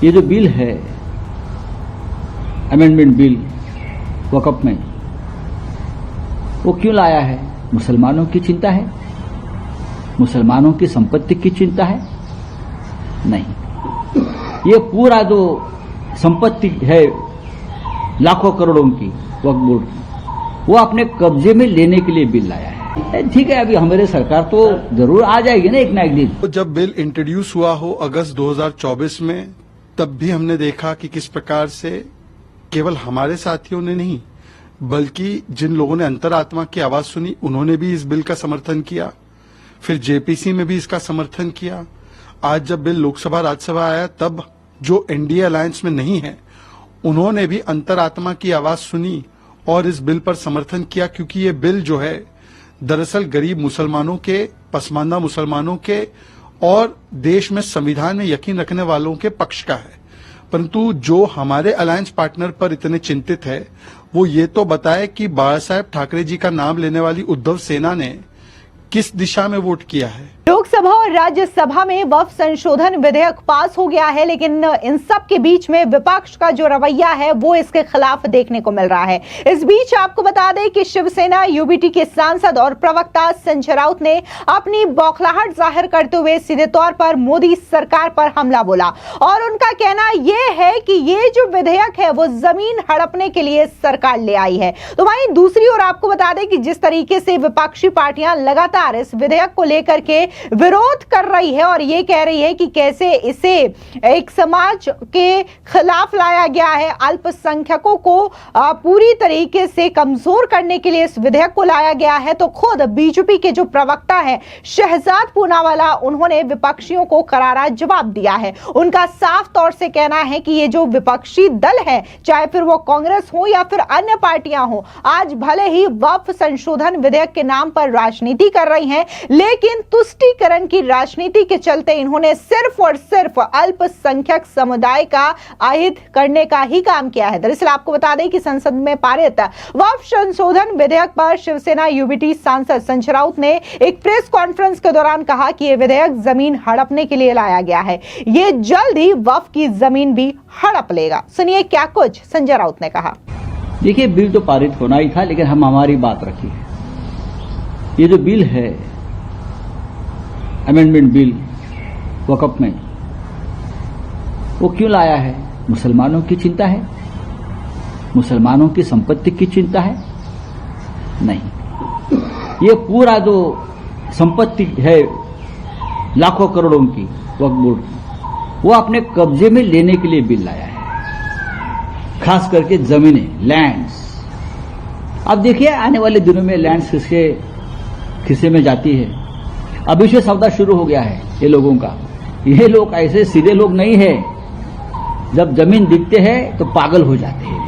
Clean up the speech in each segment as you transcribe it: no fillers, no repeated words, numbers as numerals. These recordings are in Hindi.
ये जो बिल है अमेंडमेंट बिल वक़्फ़ में, वो क्यों लाया है? मुसलमानों की चिंता है? मुसलमानों की संपत्ति की चिंता है? नहीं, ये पूरा जो संपत्ति है लाखों करोड़ों की वक्फ बोर्ड की, वो अपने कब्जे में लेने के लिए बिल लाया है। ठीक है, अभी हमारे सरकार तो जरूर आ जाएगी ना एक ना एक दिन। तो जब बिल इंट्रोड्यूस हुआ हो अगस्त 2024 में, तब भी हमने देखा कि किस प्रकार से केवल हमारे साथियों ने नहीं बल्कि जिन लोगों ने अंतरात्मा की आवाज सुनी उन्होंने भी इस बिल का समर्थन किया, फिर जेपीसी में भी इसका समर्थन किया। आज जब बिल लोकसभा राज्यसभा आया तब जो एनडीए अलायंस में नहीं है उन्होंने भी अंतरात्मा की आवाज सुनी और इस बिल पर समर्थन किया, क्योंकि ये बिल जो है दरअसल गरीब मुसलमानों के, पसमानदा मुसलमानों के और देश में संविधान में यकीन रखने वालों के पक्ष का है। परंतु जो हमारे अलायंस पार्टनर पर इतने चिंतित है वो ये तो बताए कि बाला साहेब ठाकरे जी का नाम लेने वाली उद्धव सेना ने किस दिशा में वोट किया है। लोकसभा और राज्यसभा में वक्फ संशोधन विधेयक पास हो गया है, लेकिन इन सब के बीच में विपक्ष का जो रवैया है वो इसके खिलाफ देखने को मिल रहा है। इस बीच आपको बता दें कि शिवसेना यूबीटी के सांसद और प्रवक्ता संजय राउत ने अपनी बौखलाहट जाहिर करते हुए सीधे तौर पर मोदी सरकार पर हमला बोला और उनका कहना यह है कि ये जो विधेयक है वो जमीन हड़पने के लिए सरकार ले आई है। तो वहीं दूसरी ओर आपको बता दें कि जिस तरीके से विपक्षी पार्टियां लगातार इस विधेयक को लेकर के विरोध कर रही है और ये कह रही है कि कैसे इसे एक समाज के खिलाफ लाया गया है, अल्पसंख्यकों को पूरी तरीके से कमजोर करने के लिए इस विधेयक को लाया गया है, तो खुद बीजेपी के जो प्रवक्ता है शहजाद पूनावाला, उन्होंने विपक्षियों को करारा जवाब दिया है। उनका साफ तौर से कहना है कि ये जो विपक्षी दल है, चाहे फिर वो कांग्रेस हो या फिर अन्य पार्टियां हो, आज भले ही वक्फ संशोधन विधेयक के नाम पर राजनीति कर रही हैं, लेकिन तुष्टीकरण की राजनीति के चलते इन्होंने सिर्फ और सिर्फ अल्पसंख्यक समुदाय का अहित करने का ही काम किया है। दरअसल आपको बता दें कि संसद में पारित वक्फ संशोधन विधेयक पर शिवसेना यूबीटी सांसद संजय राउत ने एक प्रेस कॉन्फ्रेंस के दौरान कहा कि यह विधेयक जमीन हड़पने के लिए लाया गया है, ये जल्द ही वक्फ की जमीन भी हड़प लेगा। सुनिए क्या कुछ संजय राउत ने कहा। देखिए, बिल तो पारित होना ही था, लेकिन हम हमारी बात रखी है। ये जो बिल है अमेंडमेंट बिल वक़्फ़ में, वो क्यों लाया है? मुसलमानों की चिंता है? मुसलमानों की संपत्ति की चिंता है? नहीं, ये पूरा जो संपत्ति है लाखों करोड़ों की वक्फ बोर्ड की, वो अपने कब्जे में लेने के लिए बिल लाया है, खास करके जमीनें, लैंड्स। अब देखिए आने वाले दिनों में लैंड्स किसके खिस्से में जाती है। अभी से सौदा शुरू हो गया है ये लोगों का। ये लोग ऐसे सीधे लोग नहीं है, जब जमीन दिखते हैं तो पागल हो जाते हैं,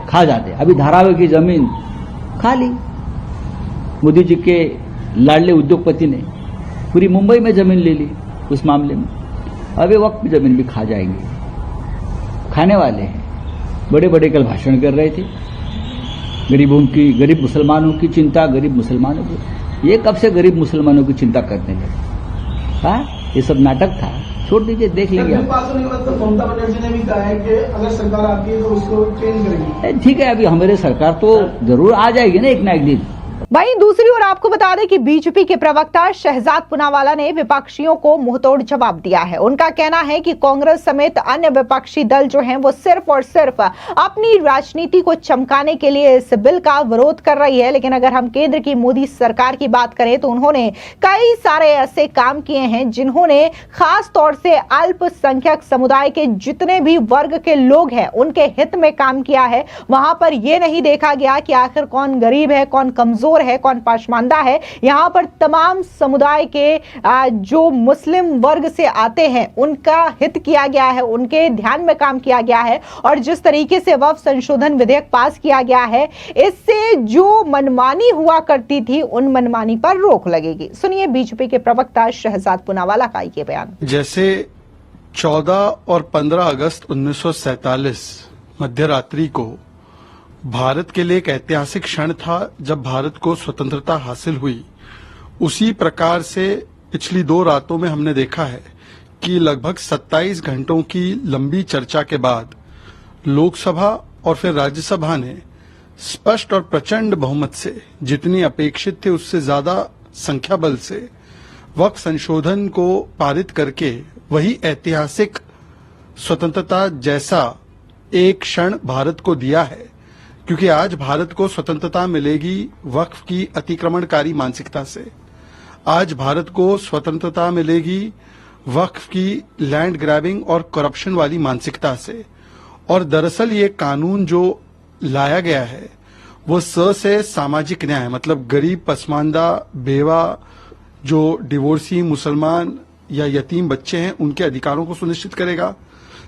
खा जाते हैं। अभी धारावी की जमीन खा ली, मोदी जी के लाडले उद्योगपति ने पूरी मुंबई में जमीन ले ली उस मामले में। अभी वक्त में जमीन भी खा जाएंगे, खाने वाले हैं। बड़े बड़े कल भाषण कर रहे थे, गरीबों की, गरीब मुसलमानों की चिंता, गरीब मुसलमानों की। ये कब से गरीब मुसलमानों की चिंता करने लगे? हाँ, ये सब नाटक था, छोड़ दीजिए, देख लेंगे। ममता बनर्जी ने भी कहा है कि अगर सरकार आती है तो उसको चेंज करेगी। ठीक है, अभी हमारे सरकार तो जरूर आ जाएगी ना एक ना एक दिन। वहीं दूसरी ओर आपको बता दें कि बीजेपी के प्रवक्ता शहजाद पूनावाला ने विपक्षियों को मुंहतोड़ जवाब दिया है। उनका कहना है कि कांग्रेस समेत अन्य विपक्षी दल जो हैं वो सिर्फ और सिर्फ अपनी राजनीति को चमकाने के लिए इस बिल का विरोध कर रही है, लेकिन अगर हम केंद्र की मोदी सरकार की बात करें तो उन्होंने कई सारे ऐसे काम किए हैं जिन्होंने खास तौर से अल्पसंख्यक समुदाय के जितने भी वर्ग के लोग हैं उनके हित में काम किया है। वहां पर यह नहीं देखा गया कि आखिर कौन गरीब है, कौन कमजोर है, कौन पसमानदा है। यहां पर तमाम समुदाय के जो मुस्लिम वर्ग से आते हैं उनका हित किया गया है, उनके ध्यान में काम किया गया है। और जिस तरीके से वक्फ संशोधन विधेयक पास किया गया है, इससे जो मनमानी हुआ करती थी उन मनमानी पर रोक लगेगी। सुनिए बीजेपी के प्रवक्ता शहजाद पूनावाला का ये बयान। जैसे 14 और 15 अगस्त 1947 मध्य रात्रि को भारत के लिए एक ऐतिहासिक क्षण था जब भारत को स्वतंत्रता हासिल हुई, उसी प्रकार से पिछली 2 रातों में हमने देखा है कि लगभग 27 घंटों की लंबी चर्चा के बाद लोकसभा और फिर राज्यसभा ने स्पष्ट और प्रचंड बहुमत से, जितनी अपेक्षित थे उससे ज्यादा संख्या बल से वक्फ संशोधन को पारित करके वही ऐतिहासिक स्वतंत्रता जैसा एक क्षण भारत को दिया है। क्योंकि आज भारत को स्वतंत्रता मिलेगी वक्फ की अतिक्रमणकारी मानसिकता से। आज भारत को स्वतंत्रता मिलेगी वक्फ की लैंड ग्रैबिंग और करप्शन वाली मानसिकता से। और दरअसल ये कानून जो लाया गया है वो से सामाजिक न्याय, मतलब गरीब, पसमानदा, बेवा, जो डिवोर्सी, मुसलमान या यतीम बच्चे हैं उनके अधिकारों को सुनिश्चित करेगा।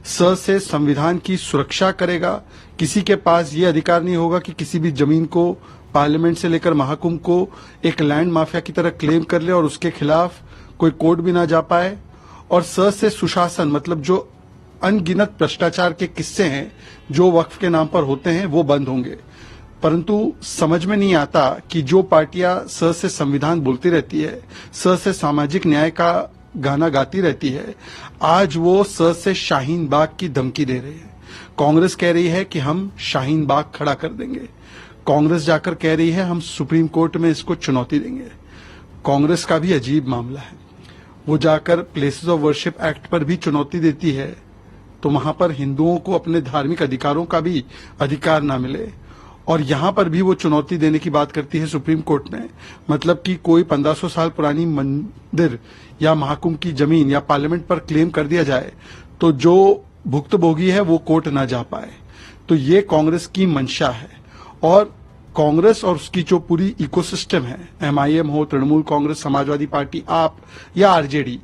से संविधान की सुरक्षा करेगा। किसी के पास ये अधिकार नहीं होगा कि किसी भी जमीन को पार्लियामेंट से लेकर महाकुंभ को एक लैंड माफिया की तरह क्लेम कर ले और उसके खिलाफ कोई कोर्ट भी ना जा पाए। और से सुशासन, मतलब जो अनगिनत भ्रष्टाचार के किस्से हैं जो वक्फ के नाम पर होते हैं वो बंद होंगे। परंतु समझ में नहीं आता कि जो पार्टियां से संविधान बोलती रहती है, से सामाजिक न्याय का गाना गाती रहती है, आज वो से शाहीन बाग की धमकी दे रही है। कांग्रेस कह रही है कि हम शाहीन बाग खड़ा कर देंगे। कांग्रेस जाकर कह रही है हम सुप्रीम कोर्ट में इसको चुनौती देंगे। कांग्रेस का भी अजीब मामला है, वो जाकर प्लेसेस ऑफ वर्शिप एक्ट पर भी चुनौती देती है तो वहां पर हिंदुओं को अपने धार्मिक अधिकारों का भी अधिकार ना मिले। और यहां पर भी वो चुनौती देने की बात करती है सुप्रीम कोर्ट में, मतलब कि कोई 1500 साल पुरानी मंदिर या महाकुंभ की जमीन या पार्लियामेंट पर क्लेम कर दिया जाए तो जो भुक्तभोगी है वो कोर्ट ना जा पाए। तो ये कांग्रेस की मंशा है। और कांग्रेस और उसकी जो पूरी इकोसिस्टम है, MIM हो, तृणमूल कांग्रेस, समाजवादी पार्टी, आप या RJD,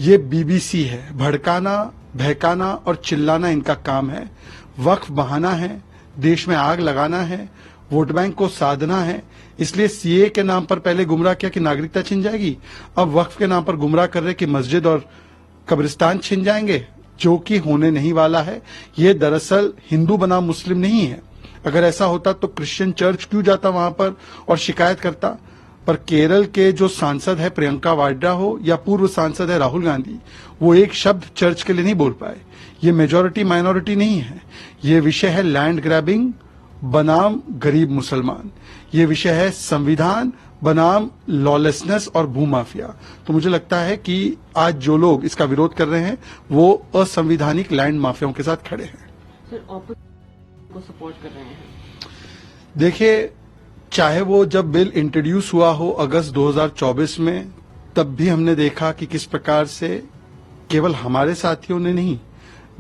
ये BBC है। भड़काना, बहकाना और चिल्लाना इनका काम है। वक्फ बहाना है, देश में आग लगाना है, वोट बैंक को साधना है। इसलिए CA के नाम पर पहले गुमराह किया कि नागरिकता छिन जाएगी, अब वक्फ के नाम पर गुमराह कर रहे कि मस्जिद और कब्रिस्तान छिन जाएंगे, जो कि होने नहीं वाला है। ये दरअसल हिंदू बनाम मुस्लिम नहीं है। अगर ऐसा होता तो क्रिश्चियन चर्च क्यों जाता वहां पर और शिकायत करता। पर केरल के जो सांसद है प्रियंका वाड्रा हो या पूर्व सांसद है राहुल गांधी, वो एक शब्द चर्च के लिए नहीं बोल पाए। ये मेजॉरिटी माइनॉरिटी नहीं है, ये विषय है लैंड ग्रैबिंग बनाम गरीब मुसलमान, ये विषय है संविधान बनाम लॉलेसनेस और भूमाफिया। तो मुझे लगता है कि आज जो लोग इसका विरोध कर रहे हैं वो असंवैधानिक लैंड माफियाओं के साथ खड़े हैं। सर, को सपोर्ट कर रहे हैं। देखिए, चाहे वो जब बिल इंट्रोड्यूस हुआ हो अगस्त 2024 में, तब भी हमने देखा कि किस प्रकार से केवल हमारे साथियों ने नहीं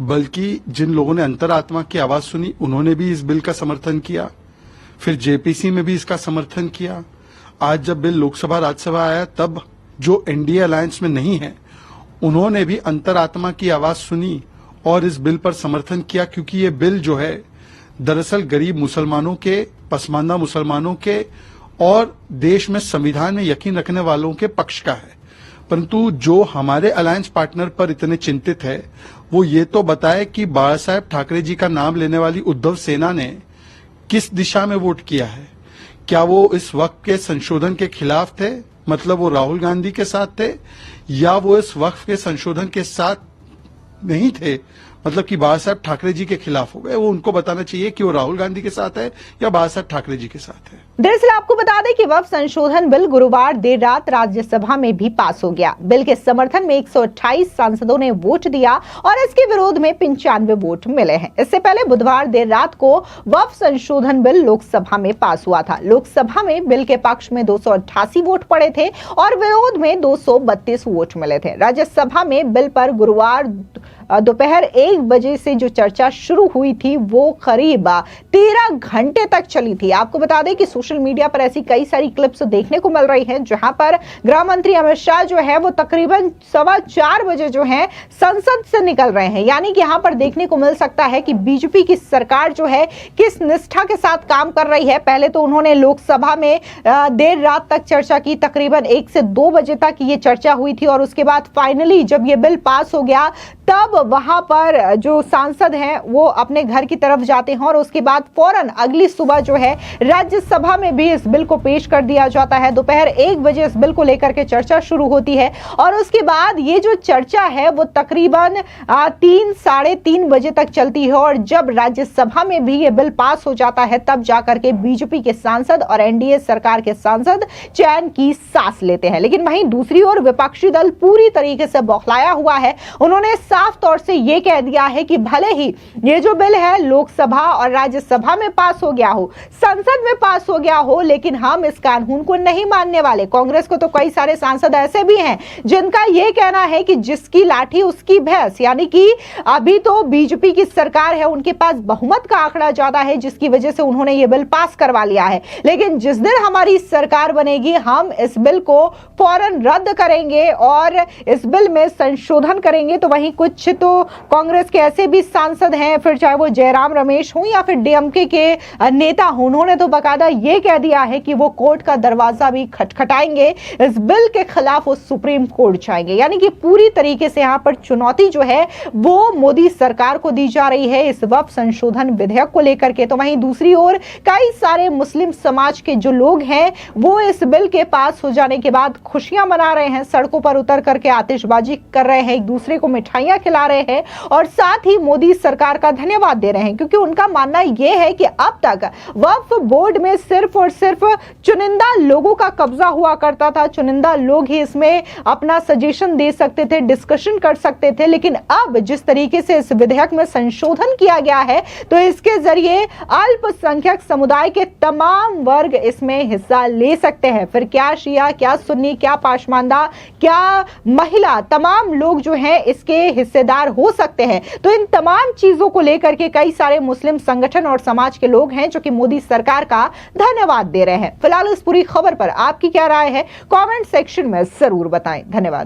बल्कि जिन लोगों ने अंतरात्मा की आवाज सुनी उन्होंने भी इस बिल का समर्थन किया। फिर JPC में भी इसका समर्थन किया। आज जब बिल लोकसभा राज्यसभा आया तब जो NDA अलायंस में नहीं है उन्होंने भी अंतरात्मा की आवाज सुनी और इस बिल पर समर्थन किया, क्योंकि ये बिल जो है दरअसल गरीब मुसलमानों के, पसमानदा मुसलमानों के और देश में संविधान में यकीन रखने वालों के पक्ष का है। परंतु जो हमारे अलायंस पार्टनर पर इतने चिंतित है वो ये तो बताए कि बाला साहेब ठाकरे जी का नाम लेने वाली उद्धव सेना ने किस दिशा में वोट किया है। क्या वो इस वक्फ के संशोधन के खिलाफ थे, मतलब वो राहुल गांधी के साथ थे, या वो इस वक्फ के संशोधन के साथ नहीं थे, मतलब कि बाला साहेब ठाकरे जी के खिलाफ हो गए। वो उनको बताना चाहिए कि वो राहुल गांधी के साथ है या बाला साहेब ठाकरे जी के साथ है। दरअसल आपको बता दें कि वक्फ संशोधन बिल गुरुवार देर रात राज्यसभा में भी पास हो गया। बिल के समर्थन में 128 सांसदों ने वोट दिया और इसके विरोध में 95 वोट मिले हैं। इससे पहले बुधवार देर रात को वक्फ संशोधन बिल लोकसभा में पास हुआ था। लोकसभा में बिल के पक्ष में 288 वोट पड़े थे और विरोध में 232 वोट मिले थे। राज्यसभा में बिल पर गुरुवार दोपहर 1 बजे से जो चर्चा शुरू हुई थी वो करीब 13 घंटे तक चली थी। आपको बता दें कि सोशल मीडिया पर ऐसी कई सारी क्लिप्स देखने को मिल रही हैं जहां पर गृह मंत्री अमित शाह जो है वो तकरीबन 4:15 बजे जो है संसद से निकल रहे हैं। यानी कि यहां पर देखने को मिल सकता है कि बीजेपी की सरकार जो है किस निष्ठा के साथ काम कर रही है। पहले तो उन्होंने लोकसभा में देर रात तक चर्चा की, तकरीबन 1 से 2 बजे तक ये चर्चा हुई थी और उसके बाद फाइनली जब ये बिल पास हो गया तब वहां पर जो सांसद हैं वो अपने घर की तरफ जाते हैं और उसके बाद फौरन अगली सुबह जो है राज्यसभा में भी इस बिल को पेश कर दिया जाता है। दोपहर 1 बजे इस बिल को लेकर के चर्चा शुरू होती है और उसके बाद ये जो चर्चा है वो तकरीबन 3-3:30 बजे तक चलती है और जब राज्यसभा में भी ये बिल पास हो जाता है तब जाकर के बीजेपी के सांसद और एनडीए सरकार के सांसद चैन की सांस लेते हैं। लेकिन वहीं दूसरी ओर विपक्षी दल पूरी तरीके से बौखलाया हुआ है। उन्होंने साफ तौर से ये कह दिया है कि भले ही ये जो बिल है लोकसभा और राज्यसभा में पास हो गया हो, संसद में पास हो गया हो, लेकिन हम इस कानून को नहीं मानने वाले। कांग्रेस को तो कई सारे सांसद ऐसे भी हैं जिनका यह कहना है कि जिसकी लाठी उसकी भैंस, यानी कि अभी तो बीजेपी की सरकार है, उनके पास बहुमत का आंकड़ा ज्यादा है जिसकी वजह से उन्होंने ये बिल पास करवा लिया है। लेकिन जिस दिन हमारी सरकार बनेगी हम इस बिल को फौरन रद्द करेंगे और इस बिल में संशोधन करेंगे। तो वहीं कुछ तो कांग्रेस के ऐसे भी सांसद हैं, फिर चाहे वो जयराम रमेश हो या फिर डीएमके के नेता हो, उन्होंने तो बकायदा ये कह दिया है कि वो कोर्ट का दरवाजा भी खटखटाएंगे, इस बिल के खिलाफ वो सुप्रीम कोर्ट जाएंगे। यानी कि पूरी तरीके से यहां पर चुनौती जो है वो मोदी सरकार को दी जा रही है इस वक्फ संशोधन विधेयक को लेकर के। तो वहीं दूसरी ओर कई सारे मुस्लिम समाज के जो लोग हैं वो इस बिल के पास हो जाने के बाद खुशियां मना रहे हैं, सड़कों पर उतर करके आतिशबाजी कर रहे हैं, एक दूसरे को मिठाइयां खिला रहे हैं और साथ ही मोदी सरकार का धन्यवाद दे रहे हैं, क्योंकि उनका मानना यह है कि अब तक वक्फ बोर्ड में सिर्फ और सिर्फ चुनिंदा लोगों का कब्जा हुआ करता था, चुनिंदा लोग ही इसमें अपना सजेशन दे सकते थे, डिस्कशन कर सकते थे। लेकिन अब जिस तरीके से इस विधेयक में संशोधन किया गया है तो इसके जरिए अल्पसंख्यक समुदाय के तमाम वर्ग इसमें हिस्सा ले सकते हैं। फिर क्या शिया, क्या सुन्नी, क्या पाशमानदा, क्या महिला, तमाम लोग जो हैं इसके हिस्सेदार हो सकते हैं। तो इन तमाम चीजों को लेकर के कई सारे मुस्लिम संगठन और समाज के लोग हैं जो कि मोदी सरकार का धन्यवाद दे रहे हैं। फिलहाल इस पूरी खबर पर आपकी क्या राय है कमेंट सेक्शन में जरूर बताएं। धन्यवाद।